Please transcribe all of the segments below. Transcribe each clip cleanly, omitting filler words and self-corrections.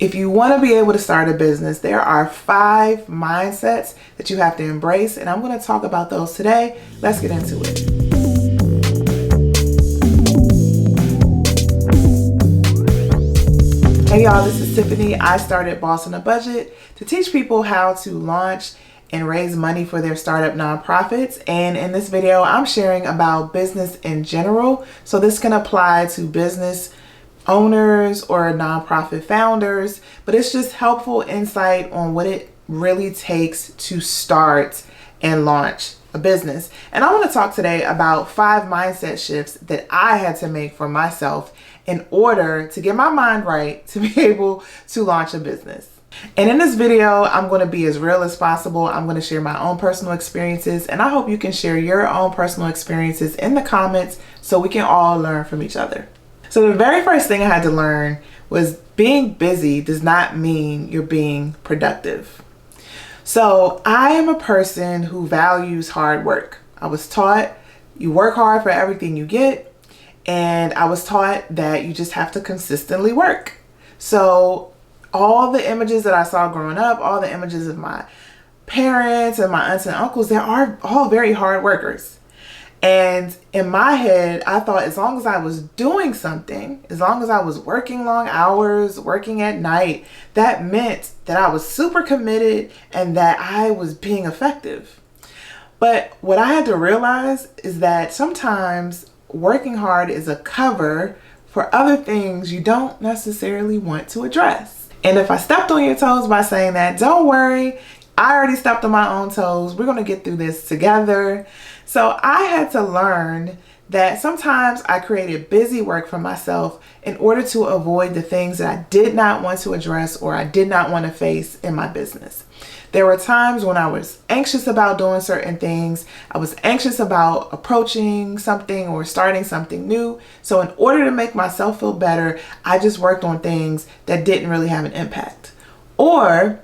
If you want to be able to start a business, there are 5 mindsets that you have to embrace, and I'm going to talk about those today. Let's get into it. Hey y'all, this is Tiffany. I started Boss on a Budget to teach people how to launch and raise money for their startup nonprofits. And in this video, I'm sharing about business in general. So this can apply to business owners or nonprofit founders, but it's just helpful insight on what it really takes to start and launch a business. And I want to talk today about 5 mindset shifts that I had to make for myself in order to get my mind right to be able to launch a business. And in this video, I'm going to be as real as possible. I'm going to share my own personal experiences, and I hope you can share your own personal experiences in the comments so we can all learn from each other. So the very first thing I had to learn was being busy does not mean you're being productive. So I am a person who values hard work. I was taught you work hard for everything you get, and I was taught that you just have to consistently work. So all the images that I saw growing up, all the images of my parents and my aunts and uncles, they are all very hard workers. And in my head, I thought as long as I was doing something, as long as I was working long hours, working at night, that meant that I was super committed and that I was being effective. But what I had to realize is that sometimes working hard is a cover for other things you don't necessarily want to address. And if I stepped on your toes by saying that, don't worry, I already stepped on my own toes. We're going to get through this together. So I had to learn that sometimes I created busy work for myself in order to avoid the things that I did not want to address or I did not want to face in my business. There were times when I was anxious about doing certain things. I was anxious about approaching something or starting something new. So in order to make myself feel better, I just worked on things that didn't really have an impact. Or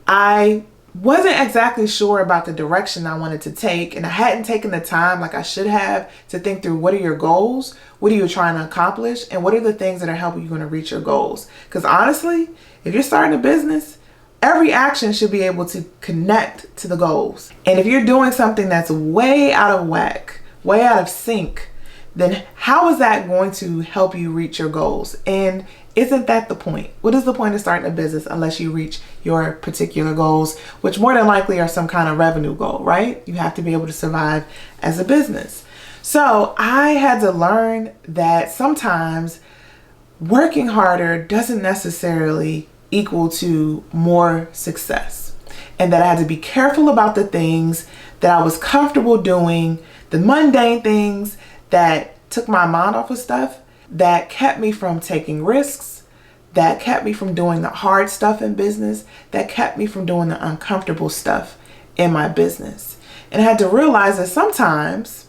I wasn't exactly sure about the direction I wanted to take, and I hadn't taken the time like I should have to think through what are your goals, what are you trying to accomplish, and what are the things that are helping you to reach your goals. Because honestly, if you're starting a business, every action should be able to connect to the goals. And if you're doing something that's way out of whack, way out of sync, then how is that going to help you reach your goals? And isn't that the point? What is the point of starting a business unless you reach your particular goals, which more than likely are some kind of revenue goal, right? You have to be able to survive as a business. So I had to learn that sometimes working harder doesn't necessarily equal to more success, and that I had to be careful about the things that I was comfortable doing, the mundane things that took my mind off of stuff, that kept me from taking risks, that kept me from doing the hard stuff in business, that kept me from doing the uncomfortable stuff in my business. And I had to realize that sometimes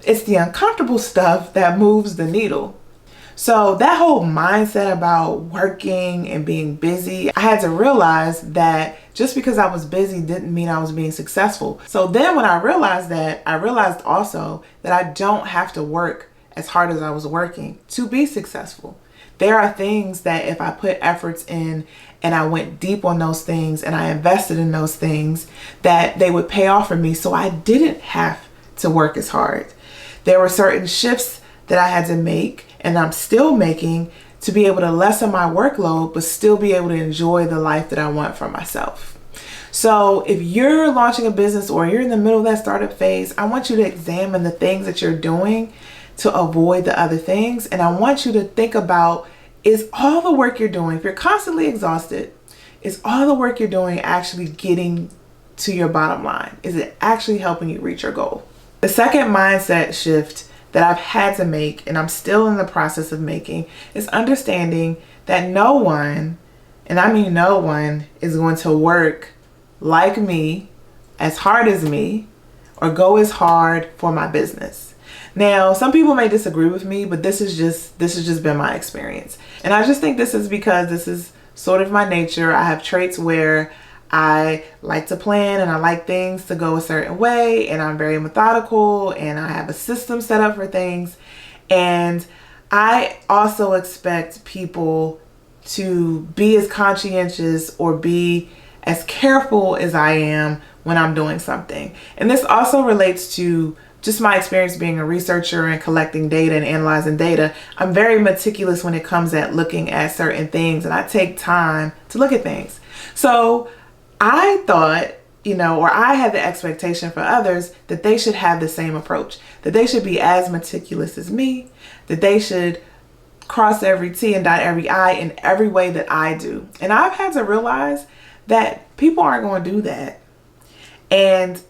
it's the uncomfortable stuff that moves the needle. So that whole mindset about working and being busy, I had to realize that just because I was busy didn't mean I was being successful. So then when I realized that, I realized also that I don't have to work as hard as I was working to be successful. There are things that if I put efforts in and I went deep on those things and I invested in those things, that they would pay off for me. So I didn't have to work as hard. There were certain shifts that I had to make, and I'm still making, to be able to lessen my workload but still be able to enjoy the life that I want for myself. So if you're launching a business or you're in the middle of that startup phase, I want you to examine the things that you're doing to avoid the other things. And I want you to think about, is all the work you're doing, if you're constantly exhausted, is all the work you're doing actually getting to your bottom line? Is it actually helping you reach your goal? The second mindset shift that I've had to make, and I'm still in the process of making, is understanding that no one, and I mean no one, is going to work like me, as hard as me, or go as hard for my business. Now, some people may disagree with me, but this has just been my experience. And I just think this is because this is sort of my nature. I have traits where I like to plan and I like things to go a certain way, and I'm very methodical and I have a system set up for things. And I also expect people to be as conscientious or be as careful as I am when I'm doing something. And this also relates to just my experience being a researcher and collecting data and analyzing data. I'm very meticulous when it comes at looking at certain things, and I take time to look at things. So I thought, or I had the expectation for others that they should have the same approach, that they should be as meticulous as me, that they should cross every T and dot every I in every way that I do. And I've had to realize that people aren't going to do that. And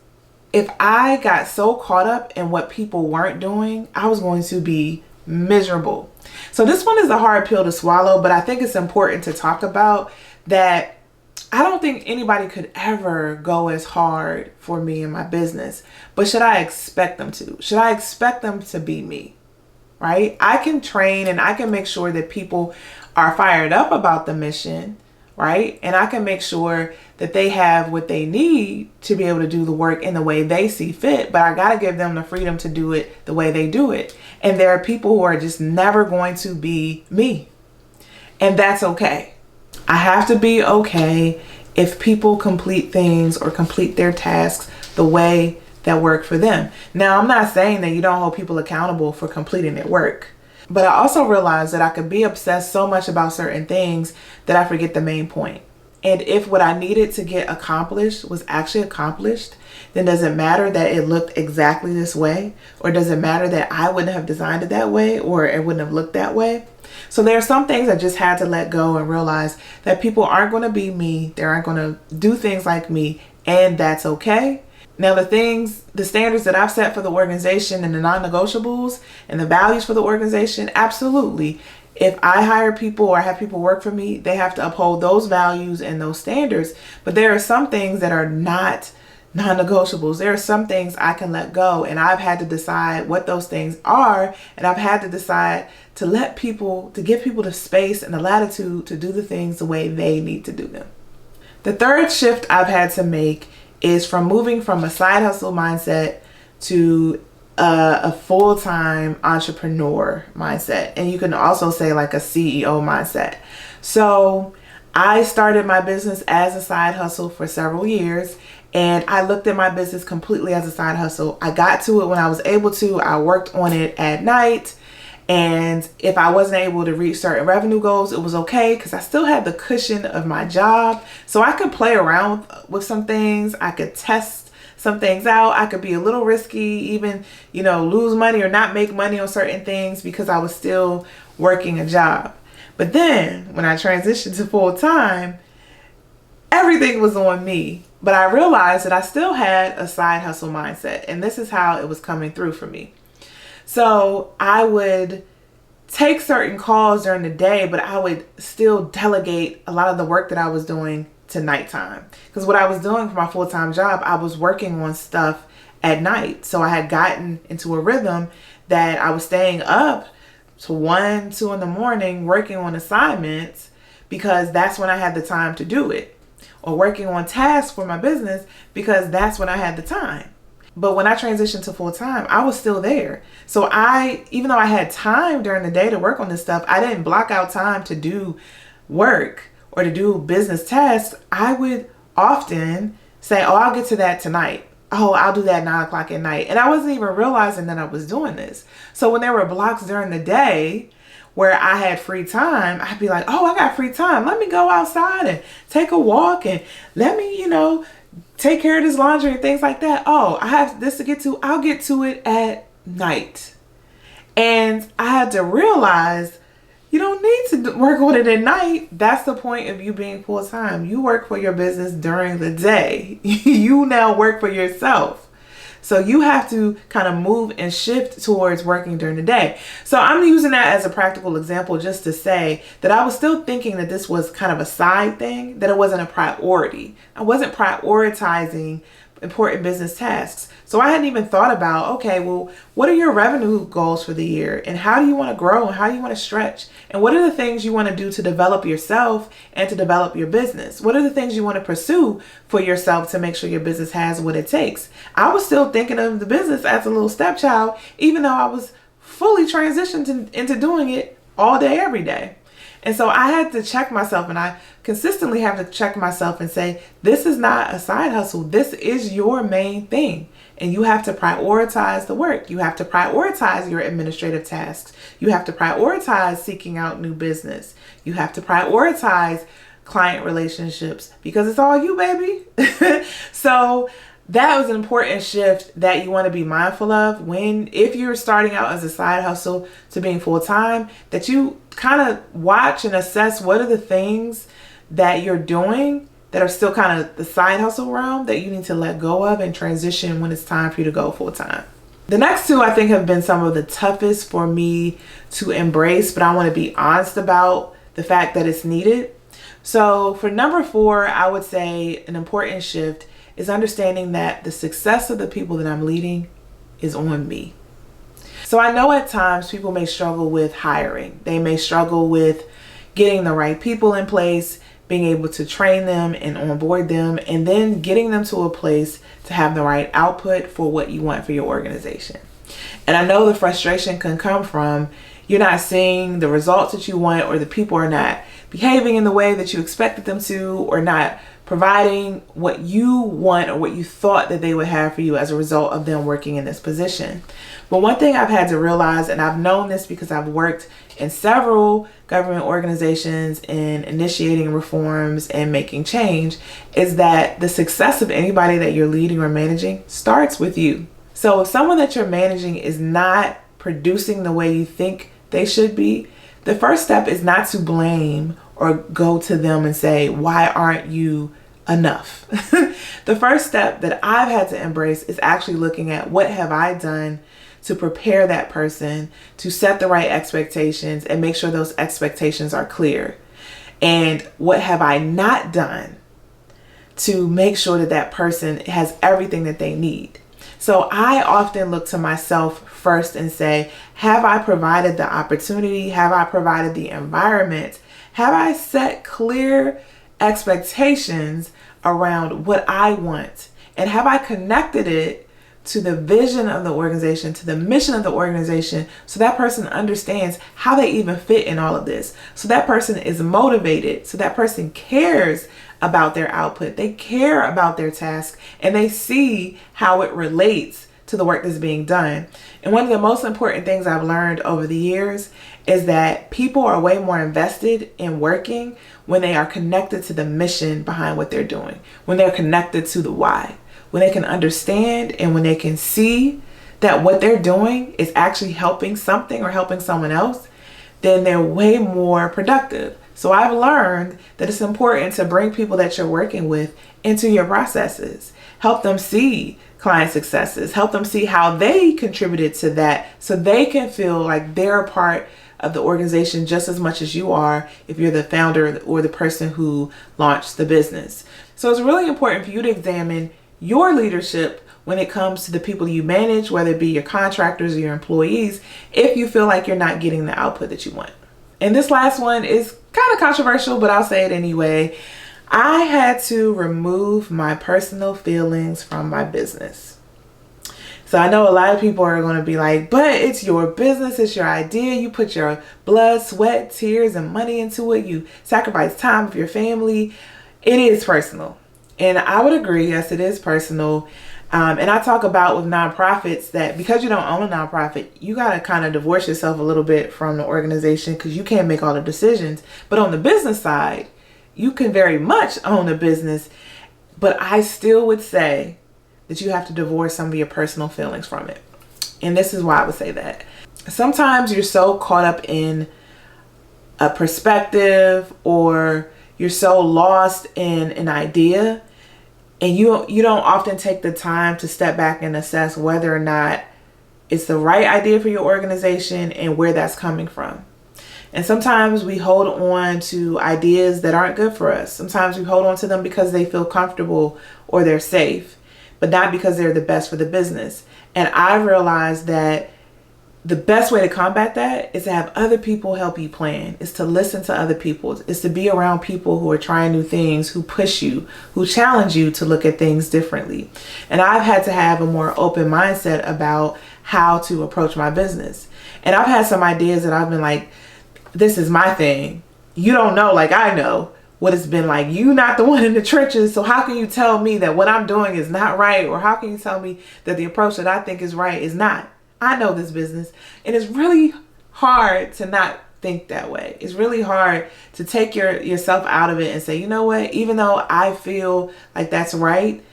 if I got so caught up in what people weren't doing, I was going to be miserable. So this one is a hard pill to swallow, but I think it's important to talk about that. I don't think anybody could ever go as hard for me in my business, but should I expect them to? Should I expect them to be me? Right? I can train and I can make sure that people are fired up about the mission, right? And I can make sure that they have what they need to be able to do the work in the way they see fit, but I got to give them the freedom to do it the way they do it. And there are people who are just never going to be me. And that's okay. I have to be okay if people complete things or complete their tasks the way that work for them. Now, I'm not saying that you don't hold people accountable for completing their work, but I also realize that I could be obsessed so much about certain things that I forget the main point. And if what I needed to get accomplished was actually accomplished, then does it matter that it looked exactly this way? Or does it matter that I wouldn't have designed it that way or it wouldn't have looked that way? So there are some things I just had to let go and realize that people aren't going to be me. They aren't going to do things like me, and that's okay. Now, the standards that I've set for the organization and the non-negotiables and the values for the organization, absolutely. If I hire people or have people work for me, they have to uphold those values and those standards. But there are some things that are not non-negotiables. There are some things I can let go, and I've had to decide what those things are, and I've had to decide to give people the space and the latitude to do the things the way they need to do them. The third shift I've had to make is from moving from a side hustle mindset to a full-time entrepreneur mindset. And you can also say like a CEO mindset. So I started my business as a side hustle for several years, and I looked at my business completely as a side hustle. I got to it when I was able to. I worked on it at night. And if I wasn't able to reach certain revenue goals, it was okay because I still had the cushion of my job. So I could play around with some things. I could test some things out. I could be a little risky, even, lose money or not make money on certain things because I was still working a job. But then when I transitioned to full time, everything was on me. But I realized that I still had a side hustle mindset, and this is how it was coming through for me. So I would take certain calls during the day, but I would still delegate a lot of the work that I was doing to nighttime. Because what I was doing for my full-time job, I was working on stuff at night. So I had gotten into a rhythm that I was staying up to 1, 2 in the morning working on assignments because that's when I had the time to do it. Or working on tasks for my business because that's when I had the time. But when I transitioned to full time, I was still there. So even though I had time during the day to work on this stuff, I didn't block out time to do work or to do business tasks. I would often say, I'll get to that tonight. I'll do that 9 o'clock at night. And I wasn't even realizing that I was doing this. So when there were blocks during the day where I had free time, I'd be like, I got free time. Let me go outside and take a walk and let me, take care of this laundry and things like that. I have this to get to. I'll get to it at night. And I had to realize you don't need to work on it at night. That's the point of you being full time. You work for your business during the day. You now work for yourself. So you have to kind of move and shift towards working during the day. So I'm using that as a practical example just to say that I was still thinking that this was kind of a side thing, that it wasn't a priority. I wasn't prioritizing important business tasks. So I hadn't even thought about, okay, well, what are your revenue goals for the year? And how do you want to grow? And how do you want to stretch? And what are the things you want to do to develop yourself and to develop your business? What are the things you want to pursue for yourself to make sure your business has what it takes? I was still thinking of the business as a little stepchild, even though I was fully transitioned into doing it all day, every day. And so I had to check myself, and I consistently have to check myself and say, this is not a side hustle. This is your main thing. And you have to prioritize the work. You have to prioritize your administrative tasks. You have to prioritize seeking out new business. You have to prioritize client relationships because it's all you, baby. So that was an important shift that you want to be mindful of if you're starting out as a side hustle to being full-time, that you kind of watch and assess what are the things that you're doing that are still kind of the side hustle realm that you need to let go of and transition when it's time for you to go full-time. The next two I think have been some of the toughest for me to embrace, but I want to be honest about the fact that it's needed. So for number 4, I would say an important shift is understanding that the success of the people that I'm leading is on me. So I know at times people may struggle with hiring. They may struggle with getting the right people in place, being able to train them and onboard them, and then getting them to a place to have the right output for what you want for your organization. And I know the frustration can come from you're not seeing the results that you want, or the people are not behaving in the way that you expected them to, or not providing what you want or what you thought that they would have for you as a result of them working in this position. But one thing I've had to realize, and I've known this because I've worked in several government organizations in initiating reforms and making change, is that the success of anybody that you're leading or managing starts with you. So if someone that you're managing is not producing the way you think they should be, the first step is not to blame or go to them and say, why aren't you enough? The first step that I've had to embrace is actually looking at what have I done to prepare that person, to set the right expectations and make sure those expectations are clear. And what have I not done to make sure that that person has everything that they need? So I often look to myself first and say, have I provided the opportunity? Have I provided the environment? Have I set clear expectations around what I want? And have I connected it to the vision of the organization, to the mission of the organization, so that person understands how they even fit in all of this? So that person is motivated, so that person cares about their output, they care about their task, and they see how it relates to the work that's being done. And one of the most important things I've learned over the years is that people are way more invested in working when they are connected to the mission behind what they're doing, when they're connected to the why, when they can understand and when they can see that what they're doing is actually helping something or helping someone else, then they're way more productive. So I've learned that it's important to bring people that you're working with into your processes. Help them see client successes. Help them see how they contributed to that so they can feel like they're a part of the organization just as much as you are if you're the founder or the person who launched the business. So it's really important for you to examine your leadership when it comes to the people you manage, whether it be your contractors or your employees, if you feel like you're not getting the output that you want. And this last one is kind of controversial, but I'll say it anyway. I had to remove my personal feelings from my business. So I know a lot of people are going to be like, but it's your business, it's your idea. You put your blood, sweat, tears, and money into it. You sacrifice time with your family. It is personal. And I would agree, yes, it is personal. And I talk about with nonprofits that because you don't own a nonprofit, you got to kind of divorce yourself a little bit from the organization because you can't make all the decisions. But on the business side, you can very much own a business, but I still would say that you have to divorce some of your personal feelings from it. And this is why I would say that. Sometimes you're so caught up in a perspective or you're so lost in an idea, and you don't often take the time to step back and assess whether or not it's the right idea for your organization and where that's coming from. And sometimes we hold on to ideas that aren't good for us. Sometimes we hold on to them because they feel comfortable or they're safe, but not because they're the best for the business. And I realized that the best way to combat that is to have other people help you plan, is to listen to other people, is to be around people who are trying new things, who push you, who challenge you to look at things differently. And I've had to have a more open mindset about how to approach my business. And I've had some ideas that I've been like, this is my thing. you don't know like I know what it's been like. You not the one in the trenches, so how can you tell me that what I'm doing is not right? Or how can you tell me that the approach that I think is right is not? I know this business, and it's really hard to not think that way. It's really hard to take yourself out of it and say, you know what, even though I feel like that's right,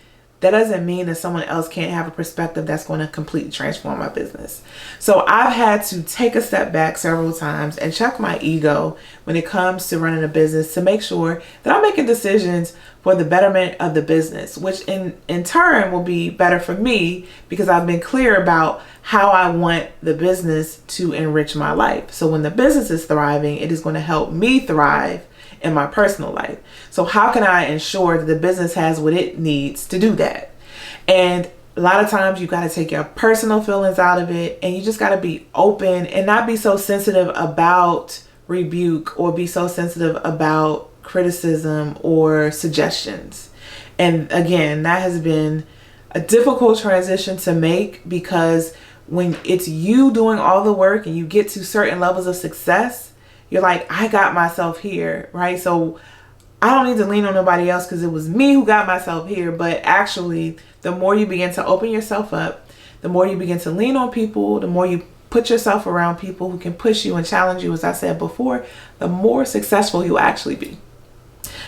that doesn't mean that someone else can't have a perspective that's going to completely transform my business. So I've had to take a step back several times and check my ego when it comes to running a business to make sure that I'm making decisions for the betterment of the business, which in turn will be better for me because I've been clear about how I want the business to enrich my life. So when the business is thriving, it is going to help me thrive in my personal life. So how can I ensure that the business has what it needs to do that? And a lot of times you got to take your personal feelings out of it, and you just got to be open and not be so sensitive about rebuke or be so sensitive about criticism or suggestions. And again, that has been a difficult transition to make, because when it's you doing all the work and you get to certain levels of success, you're like, I got myself here, right? So I don't need to lean on nobody else because it was me who got myself here. But actually, the more you begin to open yourself up, the more you begin to lean on people, the more you put yourself around people who can push you and challenge you, as I said before, the more successful you'll actually be.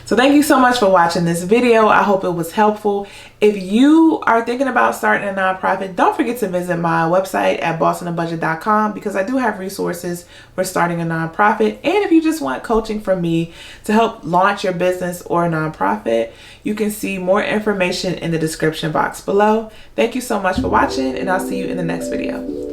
So thank you so much for watching this video. I hope it was helpful. If you are thinking about starting a nonprofit, don't forget to visit my website at bossonabudget.com, because I do have resources for starting a nonprofit. And if you just want coaching from me to help launch your business or a nonprofit, you can see more information in the description box below. Thank you so much for watching, and I'll see you in the next video.